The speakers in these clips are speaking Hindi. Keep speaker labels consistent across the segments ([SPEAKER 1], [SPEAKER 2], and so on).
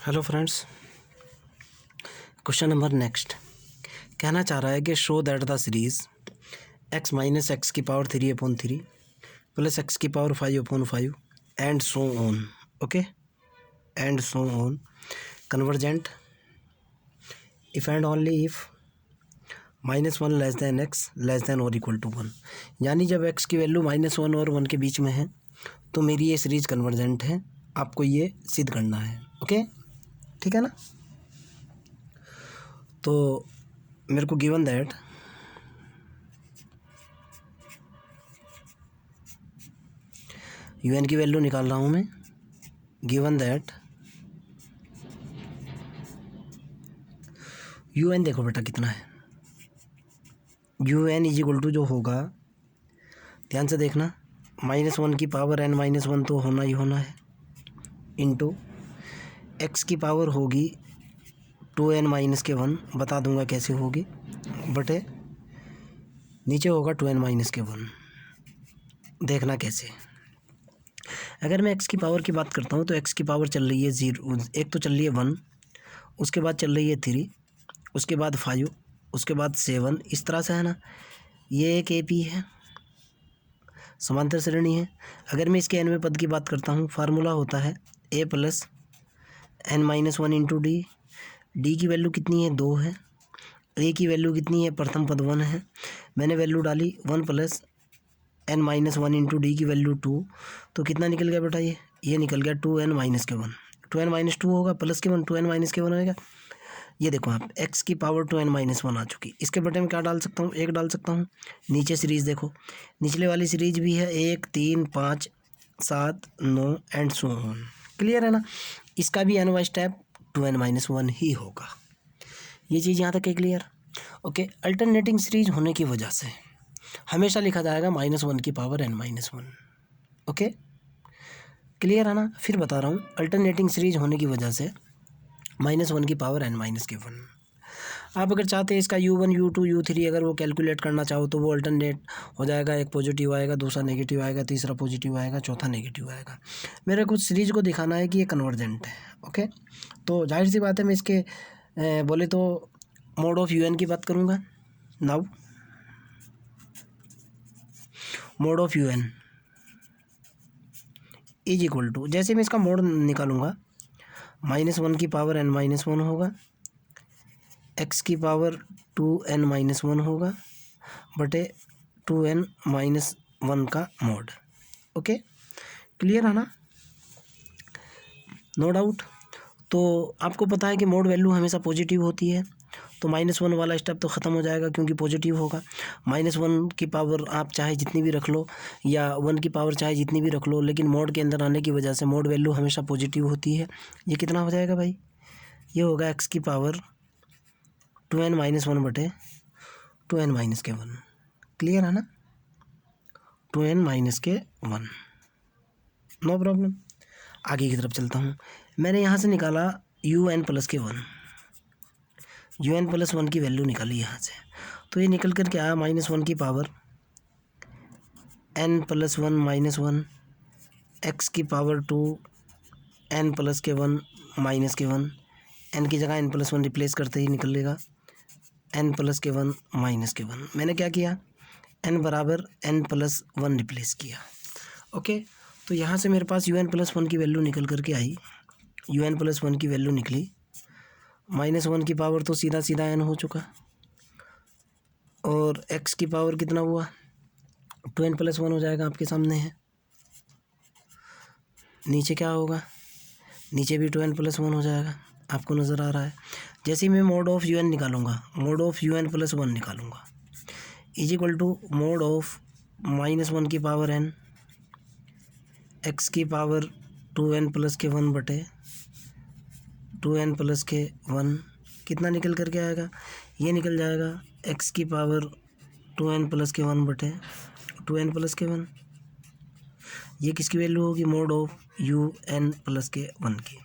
[SPEAKER 1] Hello friends, question number next कहना चाह रहा है कि show that the series x minus x की पावर 3/3 प्लस एक्स की power 5/5 and so on, okay, and so on convergent if and only if -1 less than x less than और इक्वल टू 1। यानी जब x की वैल्यू -1 और 1 के बीच में है तो मेरी ये सीरीज कन्वर्जेंट है। आपको ये सिद्ध करना है, ओके, ठीक है ना। तो मेरे को गिवन दैट UN की वैल्यू निकाल रहा हूँ मैं। गिवन दैट UN देखो बेटा कितना है। UN इज इक्वल टू जो होगा, ध्यान से देखना, -1 की पावर n-1 तो होना ही होना है, इंटू x की पावर होगी 2n-1, बता दूंगा कैसे होगी, बटे नीचे होगा 2n-1। देखना कैसे। अगर मैं x की पावर की बात करता हूँ तो x की पावर चल रही है 0, एक तो चल रही है 1, उसके बाद चल रही है 3, उसके बाद 5, उसके बाद 7, इस तरह से है ना। ये एक AP है, समांतर श्रेणी है। अगर मैं इसके nवें पद की बात करता हूँ, फार्मूला होता है a plus n-1 into D. D की वैल्यू कितनी है, 2 है। a की वैल्यू कितनी है, प्रथम पद 1 है। मैंने वैल्यू डाली 1 प्लस n-1 इंटू डी की वैल्यू 2, तो कितना निकल गया बेटा, ये निकल गया 2n-1। 2n-2 होगा प्लस के 1, 2n-1 होगा। ये देखो आप, x की पावर 2n-1 आ चुकी। इसके बटे में क्या डाल सकता हूँ, 1 डाल सकता हूँ। नीचे सीरीज देखो, निचले वाली सीरीज भी है 1, 3, 5, 7, 9 एंड सो ऑन। क्लियर है ना। इसका भी nवां स्टेप 2n-1 ही होगा। ये चीज़ यहाँ तक है क्लियर, ओके। अल्टरनेटिंग सीरीज होने की वजह से हमेशा लिखा जाएगा -1 की पावर n-1, ओके, क्लियर है ना। फिर बता रहा हूँ, अल्टरनेटिंग सीरीज होने की वजह से -1 की पावर n-1। आप अगर चाहते हैं इसका U1, U2, U3 अगर वो कैलकुलेट करना चाहो तो वो अल्टरनेट हो जाएगा। एक पॉजिटिव आएगा, दूसरा नेगेटिव आएगा, तीसरा पॉजिटिव आएगा, चौथा नेगेटिव आएगा। मेरे कुछ सीरीज को दिखाना है कि ये कन्वर्जेंट है, ओके। तो जाहिर सी बात है, मैं इसके बोले तो मोड ऑफ UN की बात करूँगा। Now mod of UN is equal to, जैसे मैं इसका मोड निकालूंगा, -1 की पावर n-1 होगा, x की पावर 2n-1 होगा, बटे 2n-1 का मोड, ओके, क्लियर है ना, नो डाउट। तो आपको पता है कि मोड वैल्यू हमेशा पॉजिटिव होती है, तो -1 वाला स्टेप तो ख़त्म हो जाएगा क्योंकि पॉजिटिव होगा। -1 की पावर आप चाहे जितनी भी रख लो, या 1 की पावर चाहे जितनी भी रख लो, लेकिन मोड के अंदर आने की वजह से मोड वैल्यू हमेशा पॉजिटिव होती है। ये कितना हो जाएगा भाई, ये होगा x की पावर 2n-1 बटे 2n-1। क्लियर है ना, 2n-1, नो प्रॉब्लम। आगे की तरफ चलता हूँ। मैंने यहाँ से निकाला UN प्लस के 1, UN प्लस 1 की वैल्यू निकाली यहाँ से, तो ये निकल कर के आया -1 की पावर n प्लस 1 -1, x की पावर 2 n प्लस के 1 माइनस के 1, n की जगह n प्लस 1 रिप्लेस करते ही निकलेगा n प्लस के 1 माइनस के 1। मैंने क्या किया, n बराबर n प्लस 1 रिप्लेस किया, ओके। तो यहाँ से मेरे पास UN प्लस 1 की वैल्यू निकल करके आई। UN प्लस 1 की वैल्यू निकली, -1 की पावर तो सीधा सीधा n हो चुका, और x की पावर कितना हुआ, 2n प्लस 1 हो जाएगा, आपके सामने है। नीचे क्या होगा, नीचे भी 2n प्लस 1 हो जाएगा, आपको नज़र आ रहा है। जैसे ही मैं मोड ऑफ UN निकालूंगा, मोड ऑफ UN प्लस 1 निकालूंगा, is equal to mod of -1 की पावर n, x की पावर 2n प्लस के 1 बटे 2n प्लस के 1, कितना निकल करके आएगा, ये निकल जाएगा x की पावर 2n प्लस के 1 बटे 2n प्लस के 1। ये किसकी वैल्यू होगी, मोड ऑफ UN प्लस के 1 की।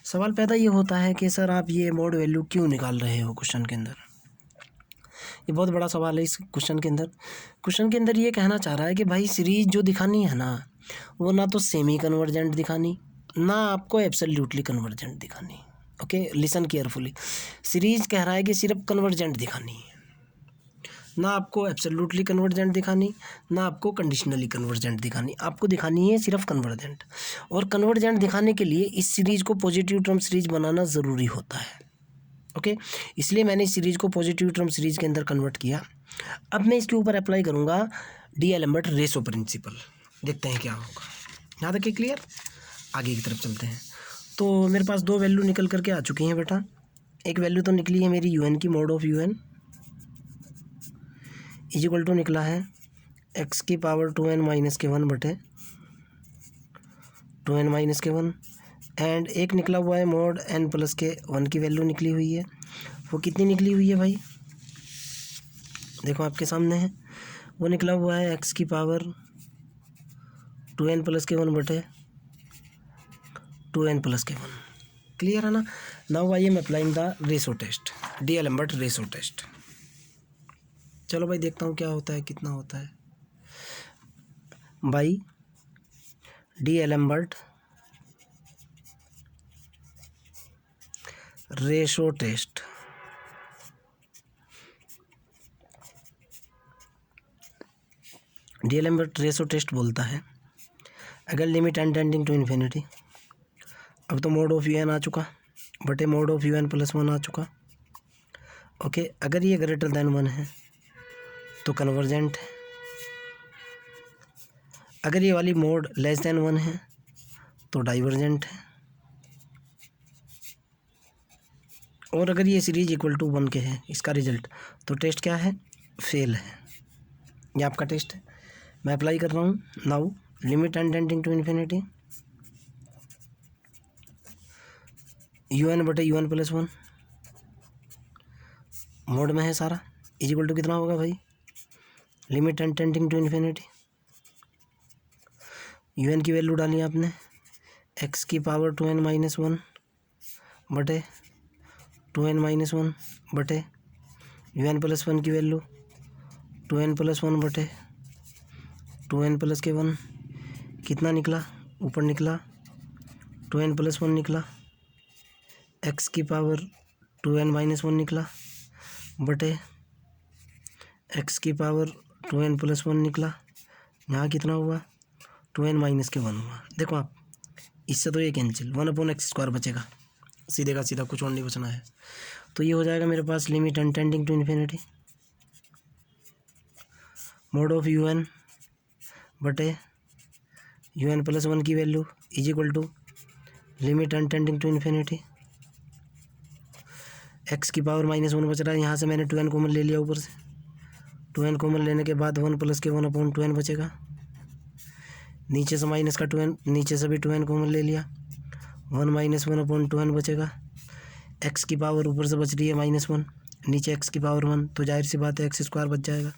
[SPEAKER 1] सवाल पैदा ये होता है कि सर आप ये मोड वैल्यू क्यों निकाल रहे हो क्वेश्चन के अंदर। ये बहुत बड़ा सवाल है इस क्वेश्चन के अंदर। क्वेश्चन के अंदर ये कहना चाह रहा है कि भाई सीरीज जो दिखानी है ना, वो ना तो सेमी कन्वर्जेंट दिखानी, ना आपको एब्सोल्युटली कन्वर्जेंट दिखानी। Okay, listen carefully. सीरीज कह रहा है कि सिर्फ कन्वर्जेंट दिखानी है, ना आपको एब्सोल्युटली कन्वर्जेंट दिखानी, ना आपको कंडीशनली कन्वर्जेंट दिखानी, आपको दिखानी है सिर्फ कन्वर्जेंट। और कन्वर्जेंट दिखाने के लिए इस सीरीज को पॉजिटिव टर्म सीरीज बनाना ज़रूरी होता है। ओके, इसलिए मैंने इस सीरीज को पॉजिटिव टर्म सीरीज के अंदर कन्वर्ट किया। अब मैं इसके ऊपर अप्लाई करूँगा डी-एलेम्बर्ट रेशो प्रिंसिपल, देखते हैं क्या होगा। यहाँ तक क्लियर? आगे की तरफ चलते हैं। तो मेरे पास दो वैल्यू निकल करके आ चुकी हैं बेटा। एक वैल्यू तो निकली है मेरी UN की, mod of UN is equal to निकला है x की पावर 2n माइनस के 1 बटे 2n माइनस के 1, एंड एक निकला हुआ है मोड n प्लस के 1 की वैल्यू निकली हुई है। वो कितनी निकली हुई है भाई? देखो आपके सामने है, वो निकला हुआ है x की पावर 2n प्लस के 1 बटे 2n प्लस के 1। क्लियर है ना? Now I am applying the ratio test, D'Alembert ratio test. चलो भाई देखता हूँ क्या होता है, कितना होता है। By D'Alembert ratio test, D'Alembert ratio test बोलता है अगर limit n tending to infinity, अब तो मोड ऑफ UN आ चुका बटे मोड ऑफ UN प्लस 1 आ चुका। ओके, अगर ये ग्रेटर देन 1 है तो कन्वर्जेंट है, अगर ये वाली मोड लेस देन 1 है तो डाइवर्जेंट है, और अगर ये सीरीज इक्वल टू 1 के है इसका रिजल्ट, तो टेस्ट क्या है? फेल है। ये आपका टेस्ट है, मैं अप्लाई कर रहा हूँ। Now limit n tending to infinity UN बटे UN प्लस 1 मोड में है सारा, इज इक्वल टू कितना होगा भाई? Limit n tending to infinity, UN की वैल्यू डाली आपने x की पावर 2n माइनस 1 बटे 2n माइनस 1 बटे UN प्लस 1 की वैल्यू 2n प्लस 1 बटे 2n प्लस के 1, कितना निकला? ऊपर निकला 2n प्लस 1 निकला, x की पावर 2n माइनस 1 निकला बटे x की पावर 2n प्लस 1 निकला। यहाँ कितना हुआ? 2n माइनस के 1 हुआ। देखो आप, इससे तो ये कैंसिल, 1/x² बचेगा, सीधे का सीधा, कुछ और नहीं बचना है। तो ये हो जाएगा मेरे पास limit n tending to infinity mod of UN बटे UN प्लस 1 की value is equal to limit n tending to infinity, x की पावर माइनस 1 बच रहा है, यहाँ से मैंने 2n कॉमन ले लिया ऊपर से, 2n कॉमन लेने के बाद 1 प्लस के 1/2n बचेगा, नीचे से माइनस का 2n, नीचे से भी 2n कॉमन ले लिया, 1 माइनस 1/2n बचेगा, x की पावर ऊपर से बच रही है -1, नीचे x की पावर 1, तो जाहिर सी बात है x² बच जाएगा।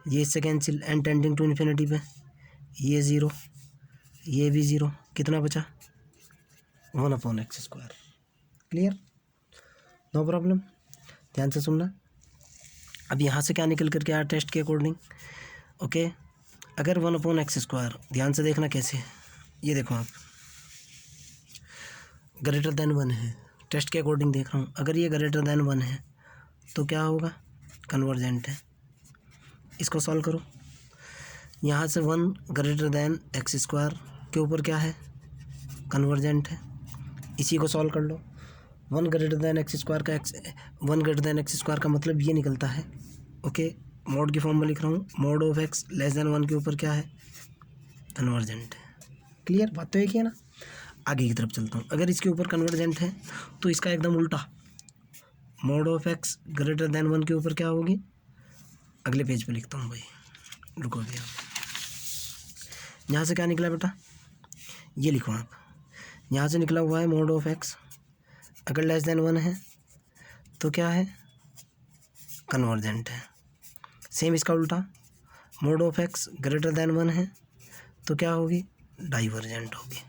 [SPEAKER 1] ये इससे cancel, n tending to infinity पे ये 0, ये भी 0, कितना बचा? 1/x²। क्लियर? नो प्रॉब्लम, ध्यान से सुनना। अब यहाँ से क्या निकल करके आया टेस्ट के अकॉर्डिंग? ओके, अगर 1/x², ध्यान से देखना कैसे है, ये देखो आप, ग्रेटर देन 1 है, टेस्ट के अकॉर्डिंग देख रहा हूँ, अगर ये ग्रेटर देन 1 है तो क्या होगा? कन्वर्जेंट है। इसको सॉल्व करो, यहाँ से 1 ग्रेटर देन x² के ऊपर क्या है? कन्वर्जेंट है। इसी को सॉल्व कर लो, 1 ग्रेटर देन x² का 1 ग्रेटर देन x² का मतलब ये निकलता है। ओके, मोड की फॉर्म में लिख रहा हूँ, mode of x less than 1 के ऊपर क्या है? कन्वर्जेंट है। क्लियर? बात तो एक ही है ना। आगे की तरफ चलता हूँ, अगर इसके ऊपर कन्वर्जेंट है तो इसका एकदम उल्टा, mode of x greater than 1 के ऊपर क्या होगी? अगले पेज पे लिखता हूँ भाई, रुको भैया। यहाँ से क्या निकला बेटा? ये लिखो आप, यहाँ से निकला हुआ है मोड ऑफ x अगर लेस देन 1 है तो क्या है? कन्वर्जेंट है। सेम इसका उल्टा, mode of x greater than 1 है तो क्या होगी? डाइवर्जेंट होगी।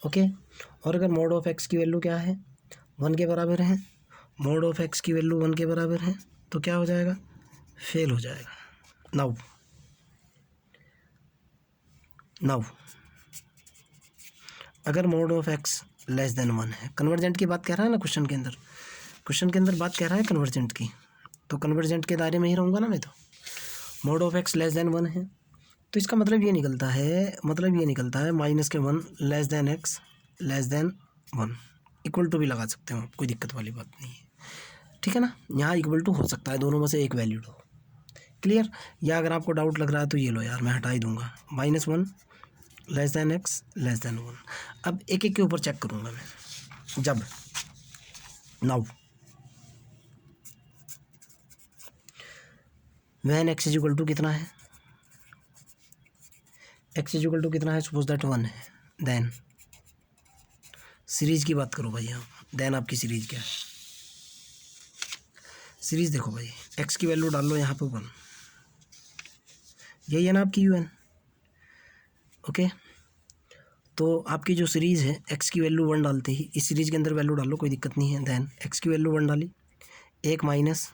[SPEAKER 1] ओके, और अगर मोड ऑफ x की वैल्यू क्या है? 1 के बराबर है, मोड ऑफ x की वैल्यू 1 के बराबर है तो क्या हो जाएगा? फेल हो जाएगा। नाउ अगर mode of x less than 1 है। कन्वर्जेंट की बात कह रहा है ना क्वेश्चन के अंदर बात कह रहा है कन्वर्जेंट की, तो कन्वर्जेंट के दायरे में ही रहूँगा ना मैं तो। Mod of x less than 1 है, तो इसका मतलब ये निकलता है माइनस के 1 less than x less than 1, equal to भी लगा सकते हो आप, कोई दिक्कत वाली बात नहीं है, ठीक है ना। यहाँ इक्वल टू हो सकता है, दोनों में से एक वैल्यूड हो। क्लियर। या अगर आपको डाउट लग रहा है तो ये लो यार, मैं हटा ही दूंगा, -1 less than x less than 1। अब एक एक के ऊपर चेक करूँगा मैं। जब now when x is equal to कितना है, एक्स इज इक्वल टू कितना है, सपोज दैट 1 है, देन सीरीज की बात करो भाई। हाँ, देन आपकी सीरीज क्या है, सीरीज देखो भाई, एक्स की वैल्यू डाल लो यहाँ पे 1, यही है ना आपकी यू एन। ओके, तो आपकी जो सीरीज़ है एक्स की वैल्यू 1 डालते ही इस सीरीज़ के अंदर वैल्यू डालो, कोई दिक्कत नहीं है। देन एक्स की वैल्यू 1 डाली, 1 minus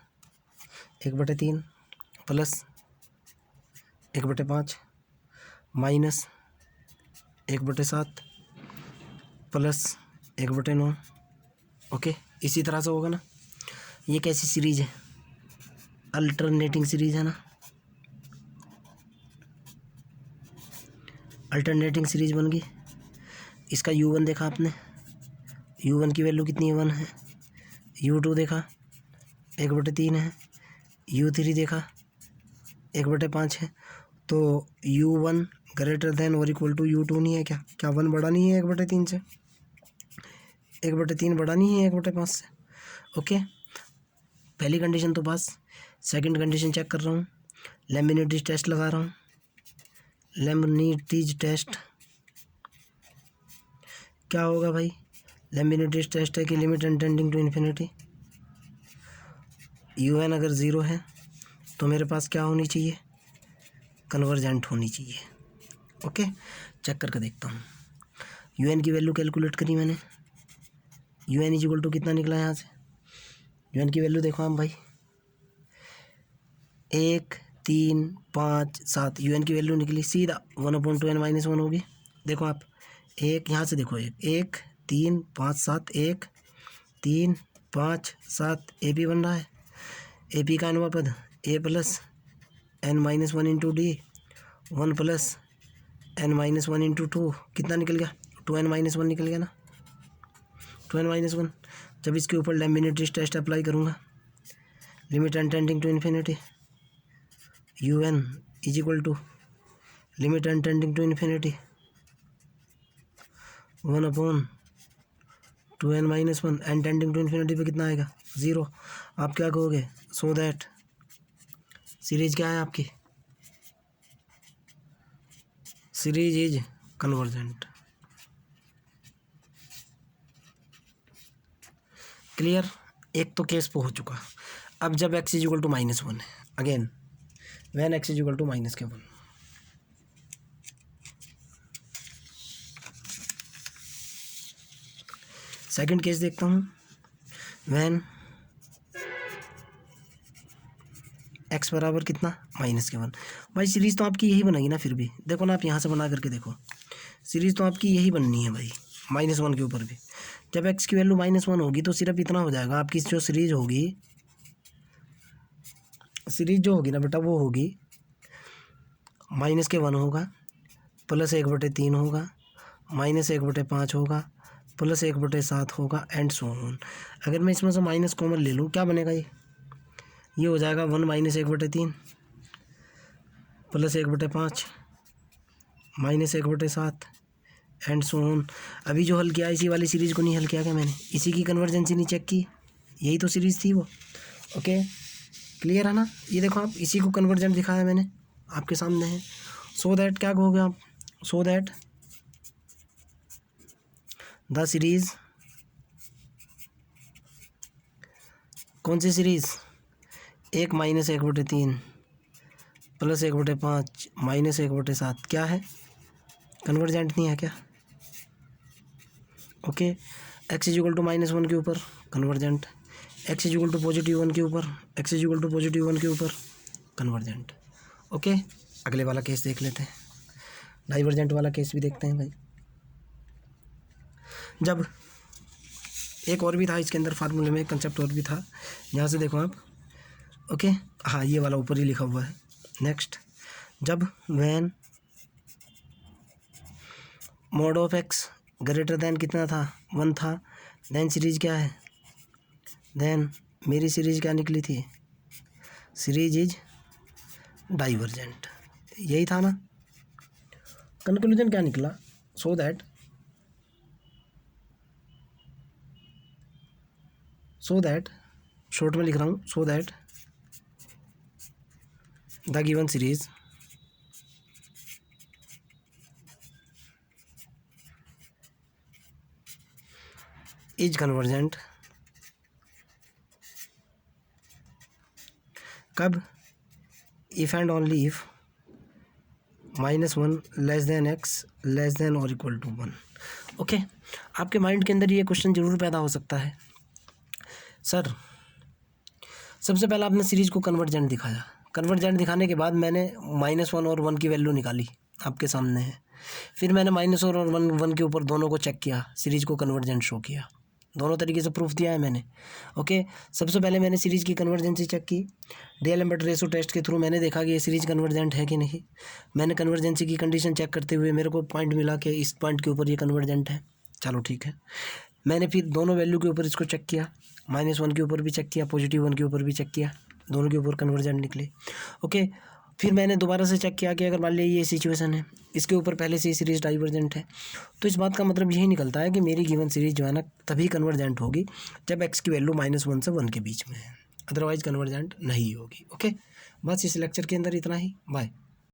[SPEAKER 1] 1/3 plus 1/5 minus 1/7 plus 1/9। Okay, इसी तरह से होगा ना। ये कैसी सीरीज़ है, अल्टरनेटिंग सीरीज़ है ना, अल्टरनेटिंग सीरीज़ बन गई। इसका u1 देखा आपने, u1 की वैल्यू कितनी है, 1 है। u2 देखा 1/3 है, u3 देखा 1/5 है। तो u1 ग्रेटर देन और इक्वल टू u2 नहीं है क्या, क्या 1 बड़ा नहीं है 1/3 से, 1/3 बड़ा नहीं है 1/5 से। ओके, पहली कंडीशन तो पास। सेकंड कंडीशन चेक कर रहा हूँ, लेमिनिटीज टेस्ट लगा रहा हूँ, लेमिनिटीज टेस्ट क्या होगा भाई, लेमिनिटीज टेस्ट है कि limit n tending to infinity, un अगर 0 है तो मेरे पास क्या होनी चाहिए, कन्वर्जेंट होनी चाहिए। ओके, चेक करके देखता हूँ। un की वैल्यू कैलकुलेट करी मैंने, un इज इक्वल टू कितना निकला यहाँ से, un की वैल्यू देखो हम भाई, 1 3 5 7, un की वैल्यू निकली सीधा 1/2n - 1 होगी। देखो आप, एक यहाँ से देखो, 1 3 5 7, 1 3 5 7, ए पी बन रहा है, ए पी का अनवा पद a plus n - 1 into D, 1 plus n - 1 into 2, कितना निकल गया, 2n - 1 निकल गया ना, 2n - 1। जब इसके ऊपर लेमिनिटीज टेस्ट अप्लाई करूँगा, limit n tending to infinity, un is equal to limit n tending to infinity 1/2n - 1, n tending to infinity पे कितना आएगा, 0। आप क्या कहोगे, सो दैट सीरीज क्या है आपकी, सीरीज इज कन्वर्जेंट। क्लियर, एक तो केस पे हो चुका। अब जब x इज इक्वल टू -1 है, again when x is equal to -1, second case देखता हूँ, वैन x बराबर कितना, -1। भाई सीरीज़ तो आपकी यही बनेगी ना, फिर भी देखो ना आप यहाँ से बना करके देखो, सीरीज़ तो आपकी यही बननी है भाई, -1 के ऊपर भी। जब x की वैल्यू -1 होगी तो सिर्फ इतना हो जाएगा, आपकी जो सीरीज होगी, सीरीज जो होगी ना बेटा, वो होगी -1 होगा, प्लस 1/3 होगा, -1/5 होगा, प्लस 1/7 होगा, एंड सो ऑन। अगर मैं इसमें से माइनस कॉमन ले लूँ, क्या बनेगा, ये हो जाएगा 1 - 1/3 प्लस 1/5 -1/7 एंड सो ऑन। अभी जो हल किया इसी वाली सीरीज़ को नहीं हल किया क्या मैंने, इसी की कन्वर्जेंसी नहीं चेक की, यही तो सीरीज़ थी वो। ओके, क्लियर है ना, ये देखो आप, इसी को कन्वर्जेंट दिखाया मैंने, आपके सामने है। सो दैट क्या कहोगे आप, सो दैट द सीरीज़, कौन सी सीरीज़, 1 - 1/3 प्लस 1/5 -1/7 क्या है, कन्वर्जेंट नहीं है क्या। Okay, x is equal to -1 के ऊपर convergent, x is equal to +1 के ऊपर, x इज इक्वल टू +1 के ऊपर कन्वर्जेंट। ओके, अगले वाला केस देख लेते हैं, डाइवर्जेंट वाला केस भी देखते हैं भाई। जब एक और भी था इसके अंदर फार्मूले में, एक कंसेप्ट और भी था, यहाँ से देखो आप, ओके, हाँ ये वाला ऊपर ही लिखा हुआ है। नेक्स्ट, जब when mod of x greater than कितना था, 1 था, देन सीरीज क्या है, देन मेरी सीरीज क्या निकली थी, सीरीज इज डाइवर्जेंट, यही था ना। कंक्लूजन क्या निकला, सो दैट शॉर्ट में लिख रहा हूँ, so that the given series is convergent कब, if and only if -1 less than x less than और इक्वल टू 1। ओके, आपके माइंड के अंदर ये क्वेश्चन जरूर पैदा हो सकता है, सर सबसे पहले आपने सीरीज को कन्वर्जेंट दिखाया, कन्वर्जेंट दिखाने के बाद मैंने -1 और 1 की वैल्यू निकाली, आपके सामने है, फिर मैंने -1 और 1 के ऊपर दोनों को चेक किया, सीरीज को कन्वर्जेंट शो किया, दोनों तरीके से प्रूफ दिया है मैंने। ओके, सबसे पहले मैंने सीरीज की कन्वर्जेंसी चेक की, डीएलएम्बर्ट रेशो टेस्ट के थ्रू मैंने देखा कि ये सीरीज कन्वर्जेंट है कि नहीं। मैंने कन्वर्जेंसी की कंडीशन चेक करते हुए मेरे को पॉइंट मिला कि इस पॉइंट के ऊपर ये कन्वर्जेंट है, चलो ठीक है। मैंने फिर दोनों वैल्यू के ऊपर इसको चेक किया, -1 के ऊपर भी चेक किया, +1 के ऊपर भी चेक किया, दोनों के ऊपर कन्वर्जेंट निकले। ओके, फिर मैंने दोबारा से चेक किया कि अगर मान लीजिए ये सिचुएशन है, इसके ऊपर पहले से ही सीरीज डाइवर्जेंट है, तो इस बात का मतलब यही निकलता है कि मेरी गिवन सीरीज जो है ना तभी कन्वर्जेंट होगी जब एक्स की वैल्यू -1 से 1 के बीच में है, अदरवाइज कन्वर्जेंट नहीं होगी। ओके, बस इस लेक्चर के अंदर इतना ही, बाय।